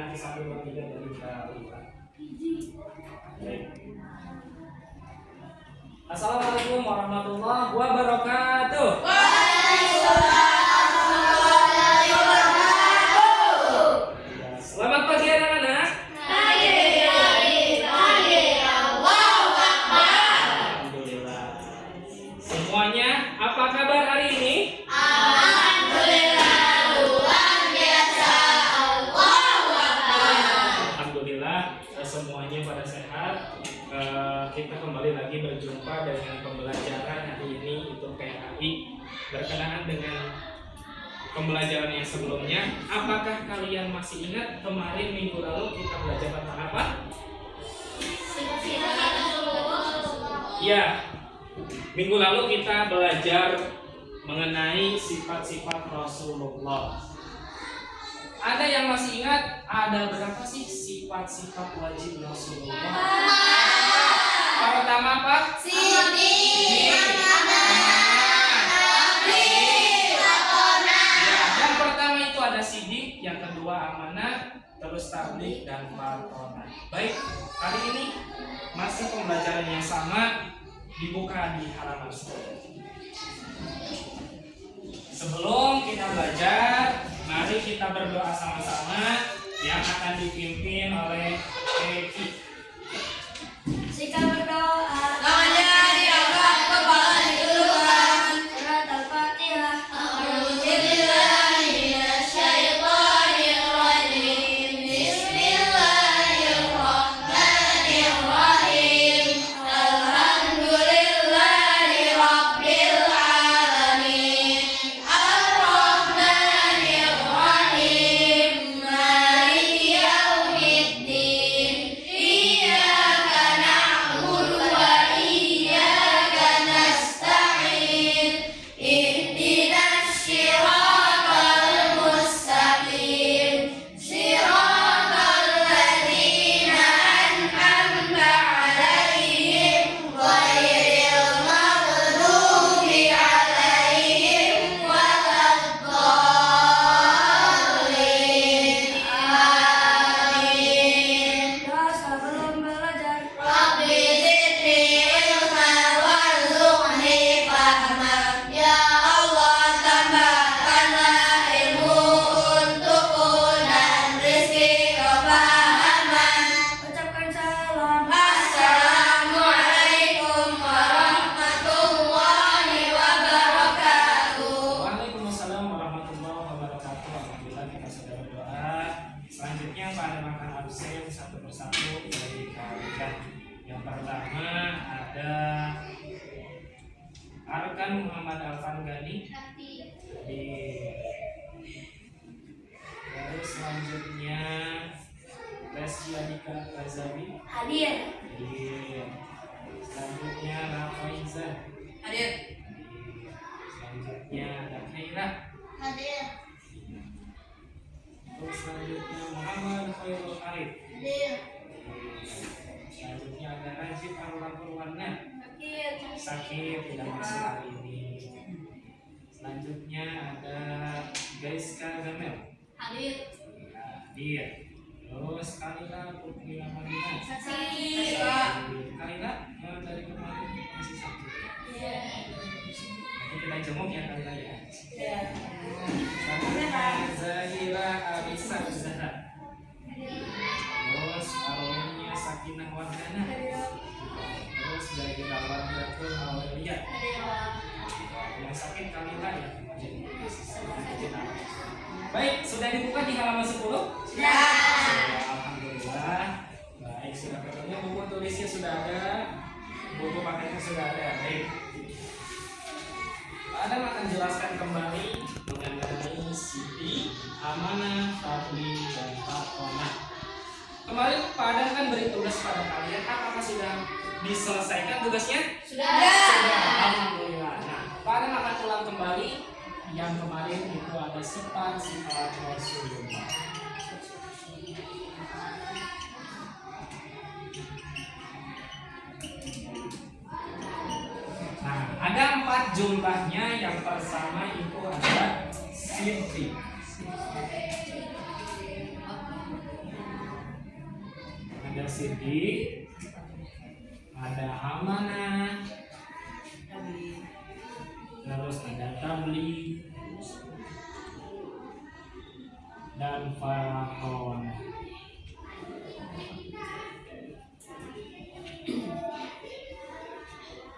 nanti 1, 2, 3 dari kita lihat. Assalamualaikum warahmatullahi wabarakatuh. Selamat pagi anak-anak. Alhamdulillah. Semuanya, apa kabar hari ini? Alhamdulillah, luar biasa. Allahu Akbar. Alhamdulillah, semuanya pada sehat. Kita kembali lagi berjumpa dengan pembelajaran hari ini untuk PKI berkenaan dengan pembelajaran yang sebelumnya. Apakah kalian masih ingat kemarin minggu lalu kita belajar tentang apa? Ya, minggu lalu kita belajar mengenai sifat-sifat Rasulullah. Ada yang masih ingat ada berapa sih sifat-sifat wajib Rasulullah? Pertama apa? Yang pertama itu ada sidik, yang kedua amanah, terus tabligh dan patonah. Baik, kali ini masih pembelajaran yang sama, dibuka di halaman 10. Sebelum kita belajar, mari kita berdoa sama-sama yang akan dipimpin oleh Eki. Jika berdoa, tangannya diangkat kepala dikeluarkan. Surat Al-Fatihah. A'udzubillahi minasyaitonir rajim. Bismillahirrahmanirrahim. Alhamdulillahi rabbil alamin. Ar-Rahmanir-Rahim. Maliki yaumiddin. Iyyaka na'budu wa iyyaka nasta'in. Ihdinas siratal mustaqim. Siratal ladzina an'amta 'alaihim ghairil maghdubi 'alaihim waladdallin. Amin. Sebelum belajar, Rabbi zidni ilman warzuqni fahma. Ya Allah, tambahkanlah ilmu untukku dan rezeki kefahaman. Ucapkan salam. Assalamualaikum warahmatullahi wabarakatuh. Waalaikumsalam warahmatullahi wabarakatuh. Alhamdulillah kita sudah berdoa. Selanjutnya pada makan absen satu persatu dari kalian. Yang pertama ada Arkan Muhammad Alfan Gani. Terus selanjutnya Resi Adika Razawi. Hadir. Selanjutnya Rafaiza. Hadir. Selanjutnya ada Khaira. Hadir. Terus selanjutnya Muhammad Khairul Arif. Hadir. Selanjutnya ada Najib Arula Purwana. Hadir. Sakit tidak masuk hari ini. Selanjutnya ada Gaiska Gamel. Hadir. Hadir. Terus Kalila Putri Ramadina. Sakit. Kalila dari kemarin masih sakit. Iya. Nanti kita jenguk ya Kalila ya. Iya. Selanjutnya Zahira Abisa Zahra. Terus Arwenia Sakinah Wardana. Terus dari Wardatul Aurelia. Yang sakit Kalila ya. Baik, sudah dibuka di halaman 10? Sudah. Alhamdulillah. Baik, sudah ketemu, buku tulisnya sudah ada, buku paketnya sudah ada. Baik. Adam akan jelaskan kembali mengenai siti, amanah, tabligh, dan patonah. Kemarin Pak Adam kan beri tugas pada kalian, apakah sudah diselesaikan tugasnya? Sudah. Sudah. Alhamdulillah. Nah, Pak Adam akan ulang kembali yang kemarin itu ada sifat-sifat Rasulullah. Nah, ada 4 jumlahnya. Yang pertama itu ada siddiq. ada Siddiq, ada Amanah, terus ada Tabli dan Farahon.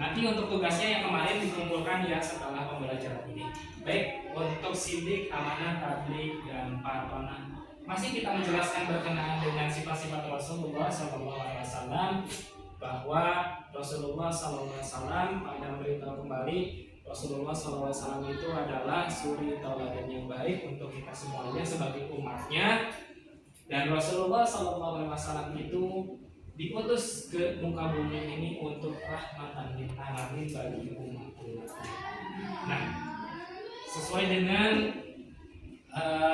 Nanti untuk tugasnya yang kemarin dikumpulkan ya setelah pembelajaran ini. Baik, untuk Siddiq, Amanah, Tabli, dan Farahon masih kita menjelaskan berkenaan dengan sifat-sifat Rasulullah SAW, bahwa Rasulullah SAW pada beritahu kembali Rasulullah SAW itu adalah suri tauladan yang baik untuk kita semuanya sebagai umatnya, dan Rasulullah SAW itu diutus ke muka bumi ini untuk rahmatan lil alamin bagi umat-umatnya. Nah, sesuai dengan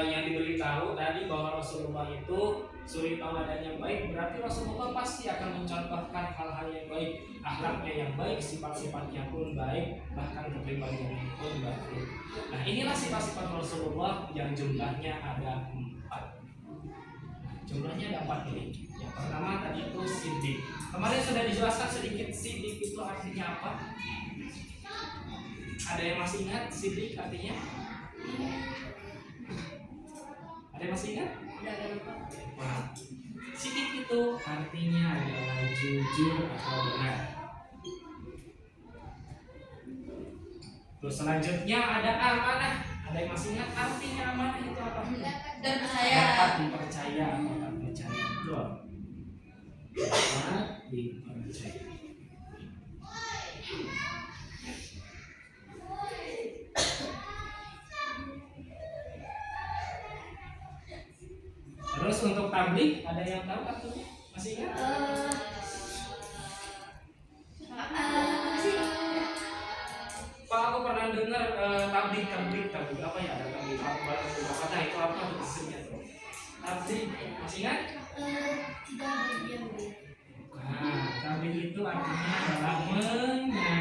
yang diberitahu tadi bahwa Rasulullah itu suri tauladan yang baik, berarti Rasulullah pasti akan mencontohkan hal-hal yang baik, akhlaknya yang baik, sifat-sifatnya pun baik, bahkan kepribadiannya pun baik. Nah, inilah sifat-sifat Rasulullah yang jumlahnya ada 4. Jumlahnya ada 4 ini. Yang pertama tadi itu Siddiq. Kemarin sudah dijelaskan sedikit Siddiq itu artinya apa. Ada yang masih ingat Siddiq artinya? Ada yang masih ingat? Nah, Siddiq itu artinya adalah jujur atau benar. Terus selanjutnya ada amanah. Ada yang masih ingat artinya amanah itu apa? Dan percaya. Dapat dipercaya, dapat percaya. Betul. Dapat dipercaya. Terus untuk tabligh ada yang tahu artinya? Masih ingat? Pak, aku pernah dengar tabligh apa ya? Ada tabligh kata itu apa maksudnya tuh? Tabligh masih ingat? Nah, tabligh itu artinya adalah menyampaikan.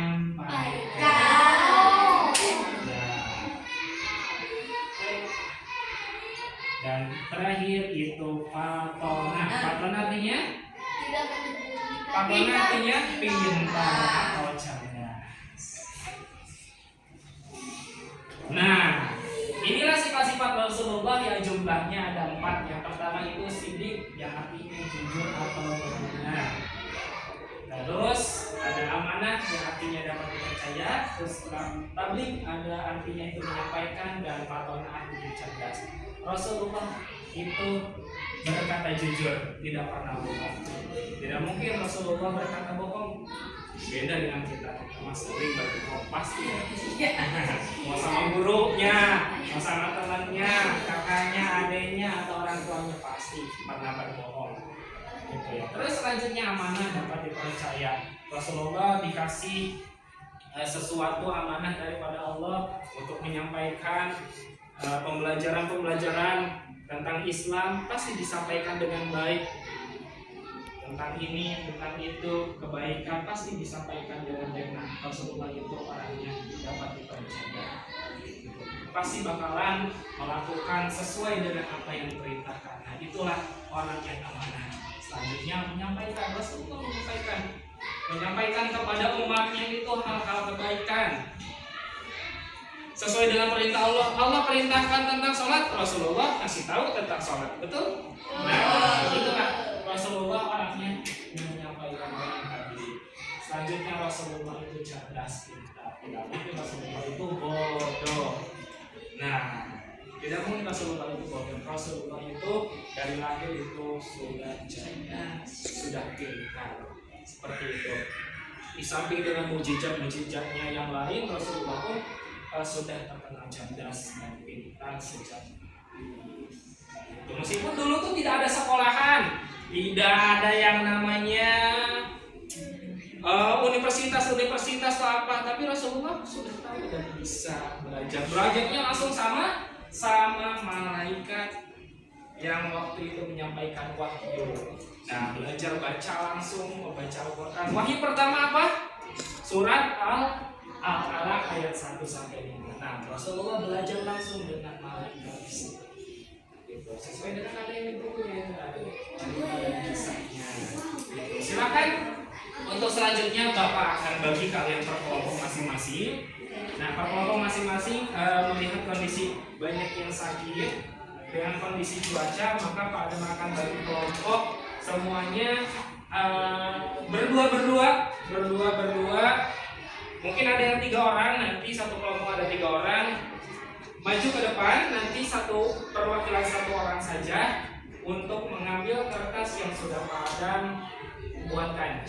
Dan terakhir itu fatona. Fatona artinya? Fatona artinya pintar atau cerdas. Nah, inilah sifat-sifat Rasulullah yang jumlahnya ada 4. Yang pertama itu Siddiq, yang artinya jujur atau benar. Terus ada amanah yang artinya dapat dipercaya. Terus tabligh ada artinya itu menyampaikan, dan fatona artinya cerdas. Rasulullah itu berkata jujur, tidak pernah bohong. Tidak mungkin Rasulullah berkata bohong. Beda dengan kita masih sering berbohong pasti. Mau sama gurunya, mau sama temannya, kakaknya, adiknya, atau orang tuanya pasti pernah berbohong. Gitu ya. Terus selanjutnya amanah dapat dipercaya. Rasulullah dikasih sesuatu amanah daripada Allah untuk menyampaikan pembelajaran tentang Islam, pasti disampaikan dengan baik. Tentang ini, tentang itu, kebaikan pasti disampaikan dengan baik. Nah, Rasulullah itu orangnya dapat dipercaya. Pasti bakalan melakukan sesuai dengan apa yang diperintahkan. Nah, itulah orang yang amanah. Selanjutnya menyampaikan, Rasulullah menyampaikan kepada umatnya itu hal-hal kebaikan. Sesuai dengan perintah Allah. Allah perintahkan tentang sholat, Rasulullah kasih tahu tentang sholat, betul? Nah, itulah Rasulullah orangnya yang menyampaikan yang tadi. Selanjutnya Rasulullah itu cerdas, tidak mungkin Rasulullah itu bodoh. Nah, tidak mungkin Rasulullah itu bodoh. Rasulullah itu dari lahir itu sudah cerdas, sudah pintar, seperti itu. Di samping dengan mujizat-mujizatnya yang lain, Rasulullah pun sudah terkenal cerdas dan pintar sejak meskipun dulu tuh tidak ada sekolahan, tidak ada yang namanya universitas atau apa, tapi Rasulullah sudah tahu dan bisa belajarnya langsung sama malaikat yang waktu itu menyampaikan wahyu. Nah, belajar baca langsung, membaca Al-Quran. Wahyu pertama apa? Surat Al-Alaq ayat 1 sampai 5. Nah, Rasulullah belajar langsung dengan malaikat itu. Sesuai dengan ada yang di bukunya, ada kisahnya. selanjutnya Bapak akan bagi kalian per kelompok masing-masing. Nah, per kelompok masing-masing melihat kondisi banyak yang sakit dengan kondisi cuaca, maka Pak Adam akan bagi kelompok semuanya berdua. Mungkin ada yang 3 orang, nanti satu kelompok ada 3 orang. Maju ke depan, nanti satu perwakilan 1 orang saja untuk mengambil kertas yang sudah Pak Adam buatkan.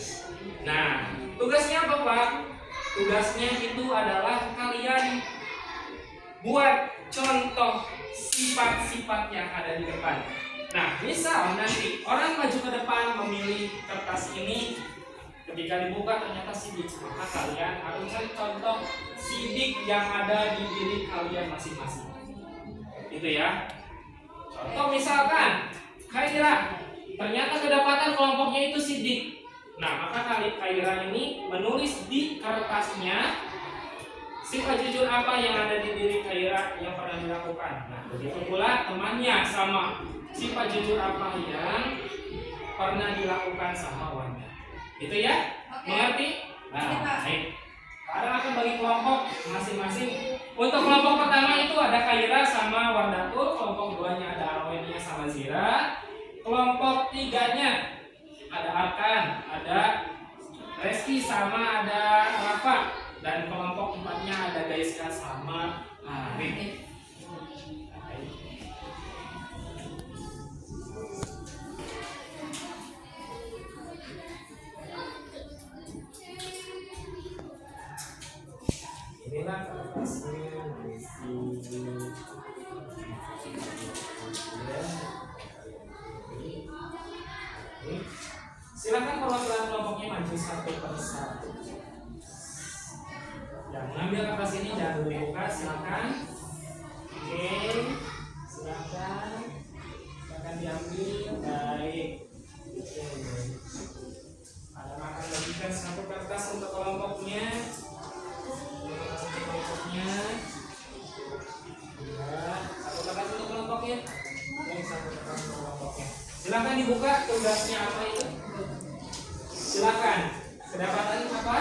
Nah, tugasnya apa Pak? Tugasnya itu adalah kalian buat contoh sifat-sifat yang ada di depan. Nah, misal nanti orang maju ke depan memilih kertas ini, ketika dibuka ternyata sidik, maka kalian harus cari contoh sidik yang ada di diri kalian masing-masing. Itu ya. Contoh misalkan Khaira, ternyata kedapatan kelompoknya itu sidik. Nah, maka Khaira ini menulis di kertasnya sifat jujur apa yang ada di diri Khaira yang pernah dilakukan. Nah, begitu pula temannya sama sifat jujur apa yang pernah dilakukan sama Wanda. Itu ya? Oke. Mengerti? Oke, Nah, Pak. baik. Sekarang akan bagi kelompok masing-masing. Untuk kelompok pertama itu ada Khaira sama Wardatul, kelompok 2-nya ada Arwenia sama Zira, kelompok 3-nya ada Arkan, ada Reski sama ada Rafa, dan kelompok 4-nya ada Gaiska sama Arif. Inilah kertasnya silakan perwakilan kelompoknya maju 1 per 1. Yang mengambil kertas ini jangan dulu dibuka, silakan. Oke, silakan diambil. Baik. Ada akan bagikan 1 kertas untuk kelompoknya. Ya, 1 kertas untuk kelompoknya. Oke, 1 kertas untuk kelompoknya. Silakan dibuka tugasnya apa itu? Silakan. Kedapatan apa?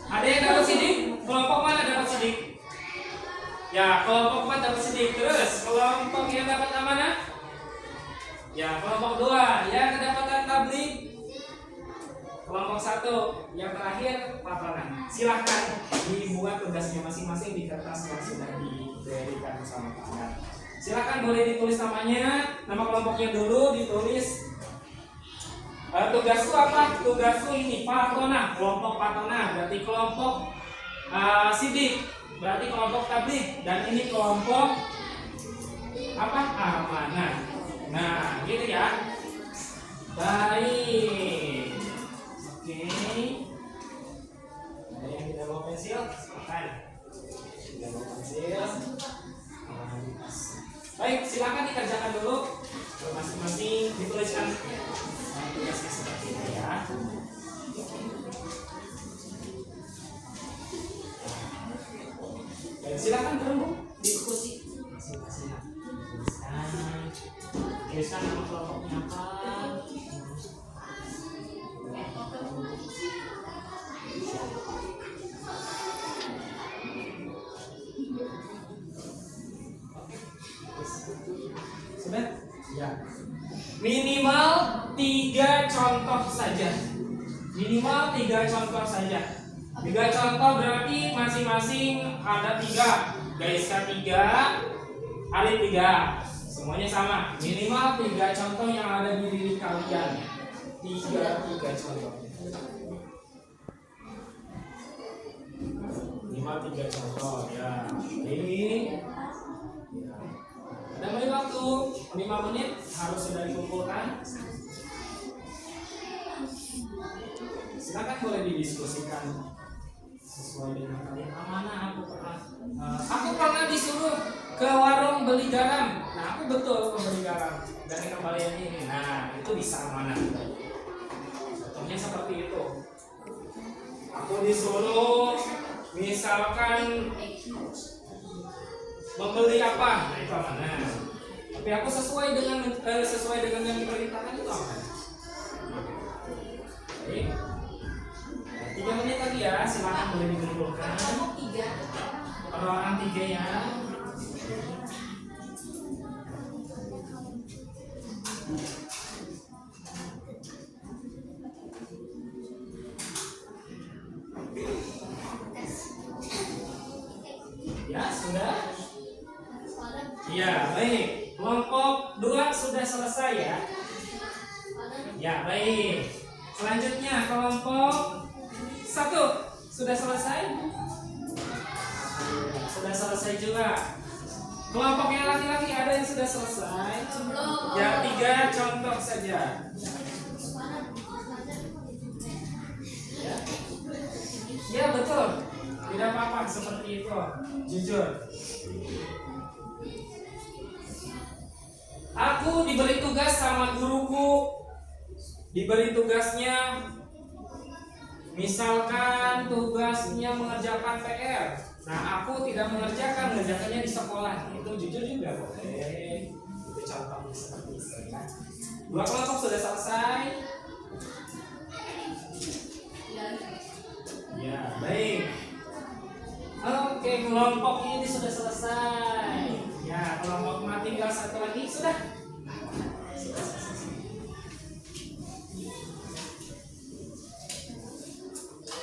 Ada yang dapat sidik? Kelompok mana dapat sidik? Ya, kelompok 4 dapat sidik. Terus kelompok yang dapat amanah? Ya, kelompok 2 yang kedapatan tablik. Kelompok 1 yang terakhir paparan. Silakan dibuat tugasnya masing-masing di kertas yang sudah diberikan bersama kalian. Silakan boleh ditulis namanya, nama kelompoknya dulu ditulis. Tugasku apa? Tugasku ini Patona, kelompok Patona berarti kelompok sidik, berarti kelompok tablik, dan ini kelompok apa? Amanah. Nah, gitu ya. Baik. Oke. Ada yang tidak bawa pensil? Silakan. Tidak bawa pensil. Baik, silakan dikerjakan dulu. Masing-masing dituliskan tugasnya seperti ini ya. Baik, silakan berembuk diskusi masing-masing. Tuliskan nama kelompoknya apa. Sudah? Ya. Minimal 3 contoh saja. Minimal 3 contoh saja. 3 contoh berarti masing-masing ada 3. Gaiska 3, Arif 3. Semuanya sama. Minimal 3 contoh yang ada di diri kalian. 3 contoh. Minimal 3 contoh ya. Ini ya. Ada beri waktu 5 menit harus sudah dikumpulkan. Silakan boleh didiskusikan sesuai dengan kalian. Amanah aku pernah disuruh ke warung beli garam. Nah, aku betul membeli garam dan kembalian ini. Nah, itu bisa amanah. Contohnya seperti itu. Aku disuruh misalkan membeli apa? Nah, itu amanah. Tapi aku sesuai dengan yang diperintahkan itu amanah. Baik. Berarti Oke ya. Ya, sudah? Ya, baik. Kelompok 2 sudah selesai ya? Ya, baik. Selanjutnya kelompok 1 sudah selesai? Sudah selesai juga. Kelompok yang laki-laki ada yang sudah selesai? Ya, 3 contoh saja. Ya, ya betul. Tidak apa-apa seperti itu. Jujur. Aku diberi tugas sama guruku. Diberi tugasnya, misalkan tugasnya mengerjakan PR. Nah, aku tidak mengerjakannya di sekolah. Itu jujur juga boleh. Itu contohnya seperti itu ya. 2 kelompok sudah selesai. Ya, baik. Oke, kelompok ini sudah selesai. Ya, kelompok mati tinggal 1 lagi sudah.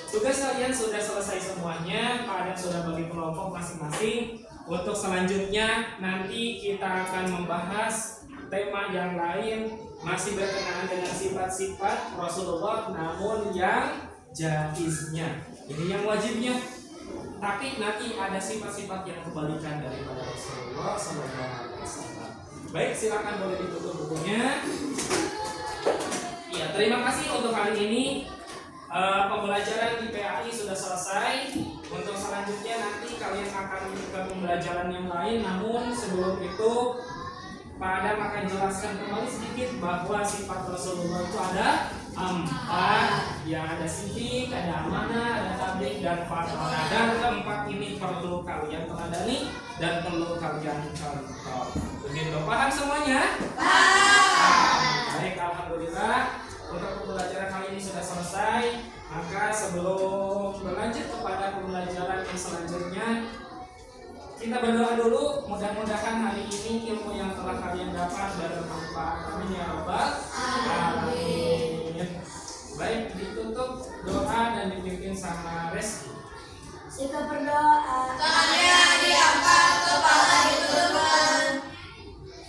Tugas kalian sudah selesai semuanya. Kalian sudah bagi kelompok masing-masing. Untuk selanjutnya nanti kita akan membahas tema yang lain, masih berkenaan dengan sifat-sifat Rasulullah, namun yang jaiznya. Ini yang wajibnya. Tapi nanti ada sifat-sifat yang kebalikan daripada Rasulullah SAW. Baik, silakan boleh ditutup bukunya. Ya, terima kasih untuk hari ini. Pembelajaran di PAI sudah selesai. Untuk selanjutnya nanti kalian akan ke pembelajaran yang lain. Namun sebelum itu, Pak Adam akan jelaskan kembali sedikit bahwa sifat Rasulullah itu ada 4. Yang ada sidik, ada amanah, ada tabligh, dan fatwa. Dan keempat ini perlu kalian teladani dan perlu kalian contoh. Begitu, paham semuanya? Paham. Baik, alhamdulillah. Untuk pembelajaran kali ini sudah selesai. Maka sebelum berlanjut kepada pembelajaran yang selanjutnya, kita berdoa dulu. Mudah-mudahan hari ini ilmu yang telah kalian dapat bermanfaat. Amin ya rabbal alamin. Baik, ditutup doa dan dipimpin sama Reski. Jika berdoa, tangannya diangkat, kepala diturunkan.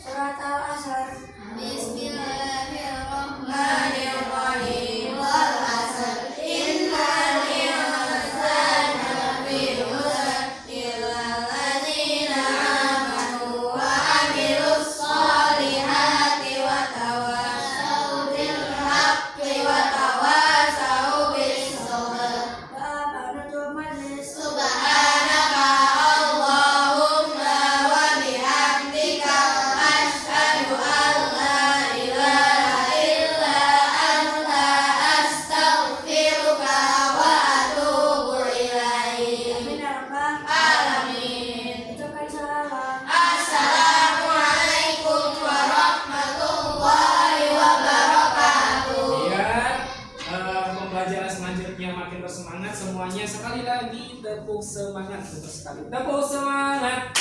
Surat Al-Asr. Bismillahirrahmanirrahim. Wal asr. Innal insana lafi khusr illa allazina amanu wa amilus solihati wa tawassaw bil haqqi wa tawassaw bis sabr. Penutup majelis. Subhanaka Allahumma wa bihamdika asyhadu an la ilaha illa anta astaghfiruka wa atubu ilaik. Amin ya rabbal alamin. Ucapkan salam. Assalamualaikum warahmatullahi wabarakatuh. Ya, pembelajaran selanjutnya makin bersemangat semuanya. Sekali lagi tepuk semangat untuk sekali. Tepuk semangat.